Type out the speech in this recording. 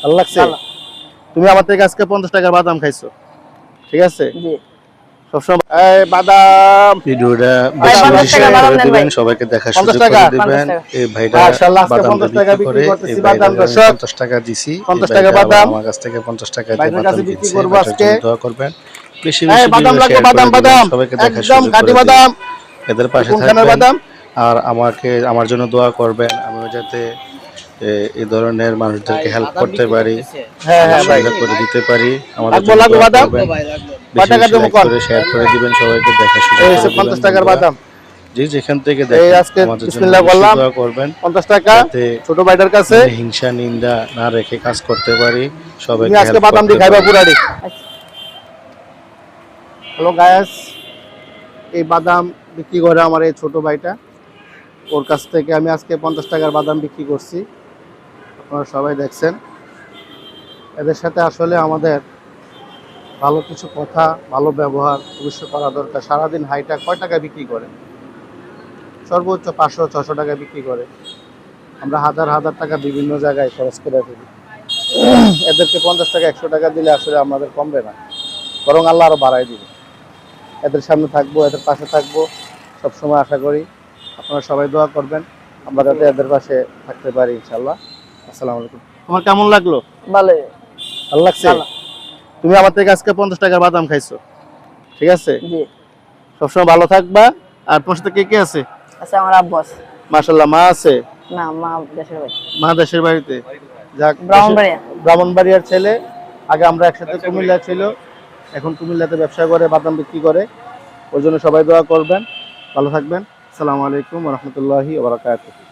ভালো লাগছে? তুমি আমার থেকে আজকে 50 টাকার বাদাম খাইছো, ঠিক আছে? জি। সবসময় এই বাদাম ভিডিওটা ভাই, বেশি 50 বেশি টাকা শেয়ার বাদাম করে দেন দিবেন, ভাই। সবাইকে দেখার 50 সুযোগ টাকা? করে দিবেন। 50 টাকা। এই ভাইটা মাশাআল্লাহ, আজকে বাদামটা 50 টাকা বিক্রি বিক্রি করে, করতেছি এই বাদাম ভাইটাকে আমি দর্শক। 50 টাকা দিছি। এই 50 টাকা ভাইটা আবার বাদাম আমার কাছ থেকে 50 টাকা দিয়ে ভাইদের বাদাম কাছে বিক্রি কিনছে। করবো ভাইটার আজকে। জন্য দোয়া করবেন, বেশি এই বেশি বাদাম ভিডিও লাগবে, শেয়ার করে বাদাম দিবেন, বাদাম সবাইকে দেখার একদম সুযোগ খাঁটি করে দিবেন। বাদাম। এদের পাশে কোনখানের থাকবেন বাদাম? আর আমার জন্য দোয়া করবেন, আমিও যাতে এই ধরনের মানুষদেরকে হেল্প করতে পারি, হ্যাঁ সুযোগ হ্যাঁ ভাই, সুবিধা করে দিতে পারি। আমাদের লাগবো জন্য লাগবো দোয়া বাদাম। করবেন, কয় বেশি টাকা বেশি দেবো লাইক কোন? করে শেয়ার করে দিবেন, সবাইকে দেখার সুযোগ এই করে হচ্ছে দিবেন 50 টাকার বন্ধুরা। বাদাম। যে যেখান থেকে এই দেখেন আজকে আমাদের জন্য বিসমিল্লাহ অবশ্যই বললাম, দোয়া করবেন, 50 টাকা যাতে ছোট ভাইটার কাছে। হিংসা নিন্দা না রেখে কাজ করতে পারি, তুমি সবাইকে আজকে হেল্প বাদাম করতে দিয়ে খাইবা পারি। পুরাড়ি। হ্যালো গায়াস, এই বাদাম বিক্রি করে আমার এই ছোট ভাইটা, ওর কাছ থেকে আমি আজকে 50 টাকার বাদাম বিক্রি করছি। আপনারা সবাই দেখছেন। এদের সাথে আসলে আমাদের ভালো কিছু কথা, ভালো ব্যবহার অবশ্যই করা দরকার। সারাদিন হাইটা কয় টাকা বিক্রি করে? সর্বোচ্চ 500-600 টাকা বিক্রি করে। আমরা হাজার হাজার টাকা বিভিন্ন জায়গায় খরচ করে ফেলি। এদেরকে 50 টাকা 100 টাকা দিলে আসলে আমাদের কমবে না, বরং আল্লাহ আরো বাড়াই দিবে। এদের সামনে থাকবো, এদের পাশে থাকবো, সবসময় আশা করি আপনারা সবাই দোয়া করবেন আমরা যাতে এদের পাশে থাকতে পারি ইনশাল্লাহ। আসসালামু আলাইকুম। তোমার কেমন লাগলো? ভালো। ভালো লাগছে? তুমি আমার থেকে আজকে 50 টাকার বাদাম খাইছো, ঠিক আছে? জি। সবসময় ভালো থাকবা। আর তোমার সাথে কে কে আছে? আচ্ছা, আমার আব্বু আছে। মাশাআল্লাহ, মা আছে? না, মা দেশের বাড়ি। মা দেশের বাড়িতে। যাক, ব্রাহ্মণবাড়িয়া। ব্রাহ্মণবাড়িয়ার ছেলে। আগে আমরা একসাথে কুমিল্লা ছিল, এখন কুমিল্লাতে ব্যবসা করে, বাদাম বিক্রি করে। ওই জন্য সবাই দোয়া করবেন, ভালো থাকবেন। আসসালামু আলাইকুম ওয়া রাহমাতুল্লাহি ওয়া বারাকাতুহু।